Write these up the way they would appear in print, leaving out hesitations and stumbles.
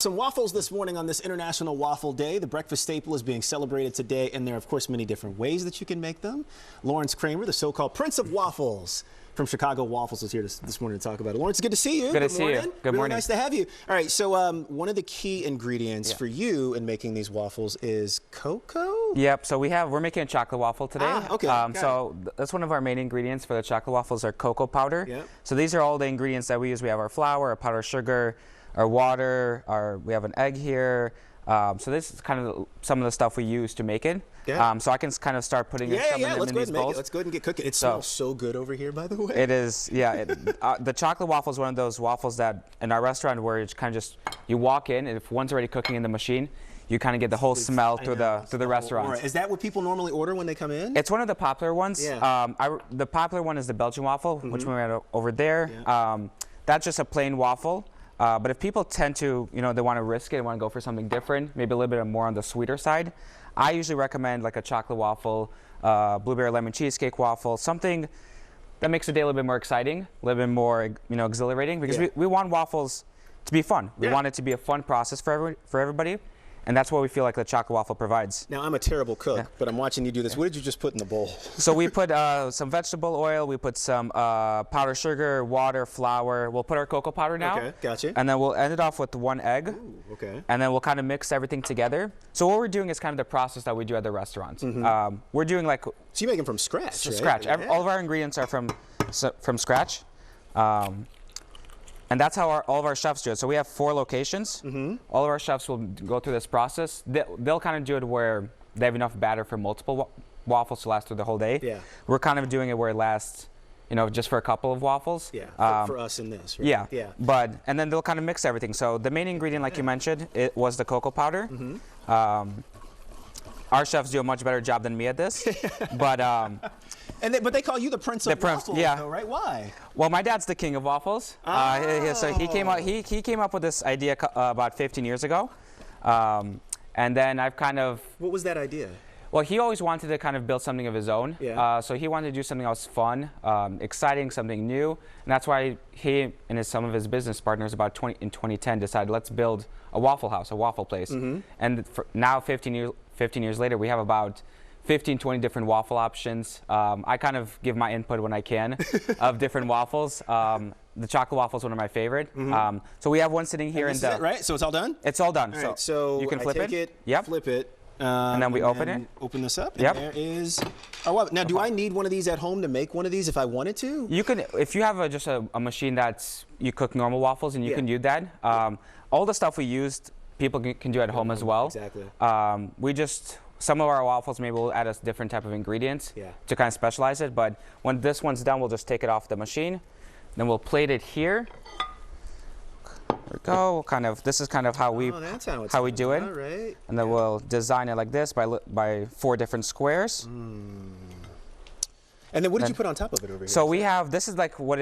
Some waffles this morning on this International Waffle Day. The breakfast staple is being celebrated today, and there are, of course, many different ways that you can make them. Lawrence Kramer, the so-called Prince of Waffles from Chicago Waffles, is here this morning to talk about it. Lawrence, good to see you. Good to see you. Good morning. Really nice to have you. All right, so one of the key ingredients for you in making these waffles is cocoa? Yep, so we're making a chocolate waffle today. Okay. That's one of our main ingredients for the chocolate waffles are cocoa powder. Yep. So these are all the ingredients that we use. We have our flour, our powdered sugar, our water, we have an egg here. So this is kind of some of the stuff we use to make it. Yeah. So I can kind of start putting some of them in these bowls. Let's go ahead and get cooking. It smells so good over here, by the way. It is, yeah. The chocolate waffle is one of those waffles that in our restaurant where it's kind of just, you walk in and if one's already cooking in the machine, you kind of get the whole smell through the restaurant. Right. Is that what people normally order when they come in? It's one of the popular ones. Yeah. The popular one is the Belgian waffle, which we had over there. Yeah. That's just a plain waffle. But if people tend to, they want to risk it and want to go for something different, maybe a little bit more on the sweeter side, I usually recommend like a chocolate waffle, blueberry lemon cheesecake waffle, something that makes the day a little bit more exciting, a little bit more, exhilarating, because we want waffles to be fun. We want it to be a fun process for everybody. And that's what we feel like the chocolate waffle provides. Now, I'm a terrible cook, but I'm watching you do this. What did you just put in the bowl? So we put some vegetable oil, we put some powdered sugar, water, flour. We'll put our cocoa powder now. Okay, gotcha. And then we'll end it off with one egg. Ooh, okay. And then we'll kind of mix everything together. So what we're doing is kind of the process that we do at the restaurant. We're doing like... So you make them from scratch, right? Scratch. Yeah. All of our ingredients are from scratch. And that's how all of our chefs do it. So we have 4 locations. All of our chefs will go through this process. They'll kind of do it where they have enough batter for multiple waffles to last through the whole day. Yeah. We're kind of doing it where it lasts, just for a couple of waffles. Yeah, for us in this, right? Yeah. And then they'll kind of mix everything. So the main ingredient, like you mentioned, it was the cocoa powder. Our chefs do a much better job than me at this. But they call you the Prince of Waffles, though, right? Why? Well, my dad's the king of waffles. So he came up with this idea about 15 years ago, and then I've kind of. What was that idea? Well, he always wanted to kind of build something of his own. Yeah. So he wanted to do something that was fun, exciting, something new, and that's why he and some of his business partners in 2010 decided let's build a Waffle House, a waffle place. And now 15 years later, we have about 15, 20 different waffle options. I kind of give my input when I can of different waffles. The chocolate waffle is one of my favorite. So we have one sitting here in the... Right? So it's all done? It's all done. All right, so you can flip it. Yep. Flip it. And then we open it. Open this up. Yep. And there is... Oh, wow. Now, do I need one of these at home to make one of these if I wanted to? You can, if you have just a machine that's, you cook normal waffles and you can do that. All the stuff we used, people can do at home as well. Exactly. Some of our waffles maybe we'll add a different type of ingredients to kind of specialize it, but when this one's done, we'll just take it off the machine. Then we'll plate it here. There we go. This is kind of how we do it. All right. And then we'll design it like this by 4 different squares. And then what did you put on top of it over here? So we have, this is like what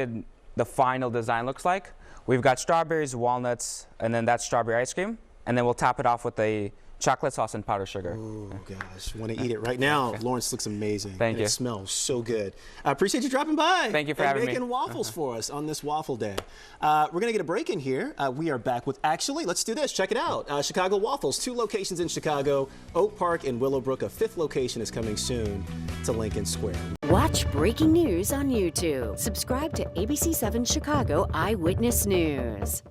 the final design looks like. We've got strawberries, walnuts, and then that's strawberry ice cream. And then we'll top it off with a chocolate sauce and powdered sugar. Oh gosh, want to eat it right now. Lawrence looks amazing. Thank you. It smells so good. I appreciate you dropping by. Thank you for having me. Making waffles for us on this waffle day. We're going to get a break in here. We are back with, let's do this. Check it out. Chicago Waffles, 2 locations in Chicago, Oak Park and Willowbrook. A 5th location is coming soon to Lincoln Square. Watch breaking news on YouTube. Subscribe to ABC7 Chicago Eyewitness News.